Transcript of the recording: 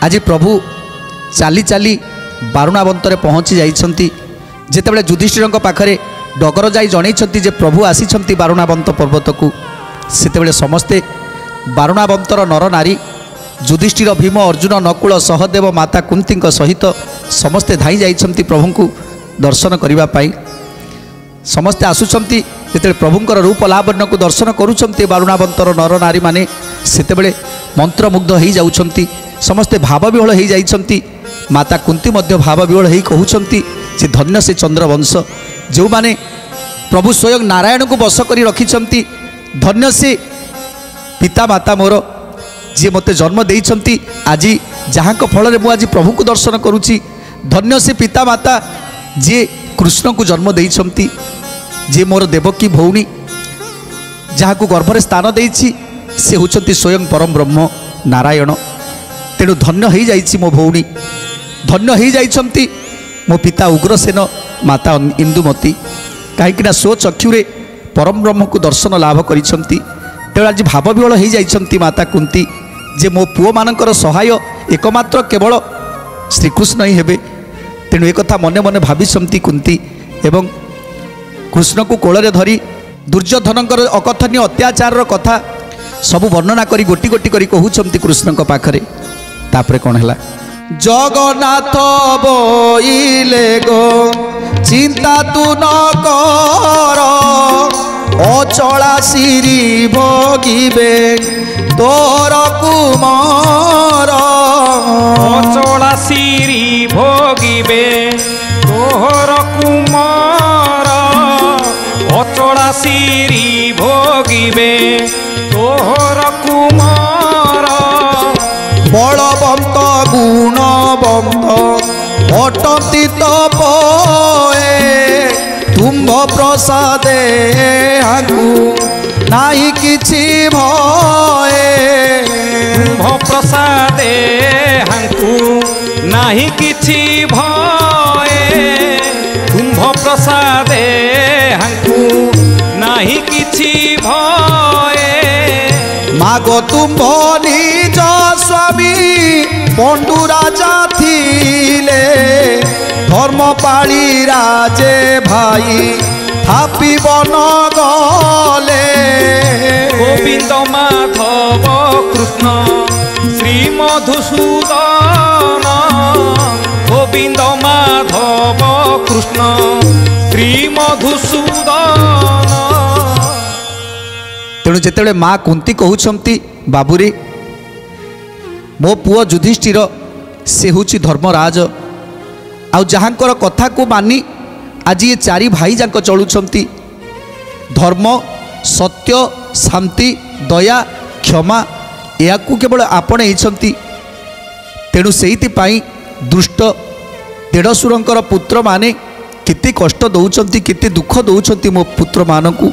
आज प्रभु चाली चाली बारुणावंतरे पहुँची जाइछंती। जेतेबेले युधिष्ठिर पाखरे डगर जाई जणैछंती जे प्रभु आसीछंती बारुणावंत पर्वत को, सेतेबेले समस्ते बारुणावंतर नर नारी युधिष्ठिर भीम अर्जुन नकुल सहदेव माता कुंती सहित समस्ते धाई जाइछंती प्रभु को दर्शन करने पाई। समस्ते आसुछंती जेतेबेले प्रभुंकर रूप लावण्य को दर्शन करुछंती बारुणावंतर नर नारी माने सेतेबेले मंत्रमुग्ध हो जाउछंती। समस्ते भावविह्वल हो जाइछंती। माता कुंती मध्य भावविह्वल हो कहउछंती जे धन्य से चंद्रवंश जो माने प्रभु स्वयं नारायण को बस करी रखिछंती। धन्य से पिता माता मोर जी मते जन्म देइछंती। आज जहाँ फल मु आज प्रभु को दर्शन करुछि। धन्य से पिता माता जी कृष्ण को जन्म देइछंती। जे मोर देवकी भौणी जहाँ को गर्भरे स्थान देइछि से होचंती स्वयं परम ब्रह्म नारायण। तेणु धन्य हो जाइछि मो भौणी, धन्य हो जाइछंती मो पिता उग्रसेन माता इंदुमती। कहीं स्व चक्षुरे परम ब्रह्म को दर्शन लाभ करिछंती। तेणु आज भावविह्वल हो जाइछंती माता कुंती जे मो पुओ मानकर सहाय एकमात्र केवल श्रीकृष्ण ही हेबे। तेणु एक कथा मने मने भाविछंती कुंती एवं कृष्ण को कोଳରେ धरी दुर्योधनकर अकथनीय अत्याचार कथा सब वर्णना करी गोटी गोटी करी कहउछंती कृष्ण को पाखरे। तापरे कौन है जगन्नाथ बोइले गो चिंता तू न कर अचला श्री भोगिबे तोर कुमार। अचला श्री भोगिबे तोर कुमार। अचला श्री भोगिबे तोर कुमार। बलवंत गुणवंत अटंती तपोए तुम्भ प्रसादे हाकु नाही किछि भये। तुम्भ प्रसादे हाकु नाही किछि भये। तुम्भ प्रसादे हाकु नाही किछि भये। मागो तुम्भ निज स्वामी पंडु राजा थिले धर्मपाली राजे भाई थापी बन गले। गोविंद माधव कृष्ण श्री मधुसूदन। गोविंद माधव कृष्ण श्री मधुसूदन। तेणु जितेबाला माँ कुंती कहउछंती बाबूरे मो पुओ युधिष्ठिर से होची धर्मराज आउ जहाँकर कथा को मानी आज ये चारि भाई जाक चलुछंती। धर्म सत्य शांति दया क्षमा या केवल आपणेइछंती। तेणु सेइथिपाई दुष्ट देढ़सुरंकर पुत्र माने केते कष्ट दौचंती केते दुख दौचंती मो पुत्र मानकू।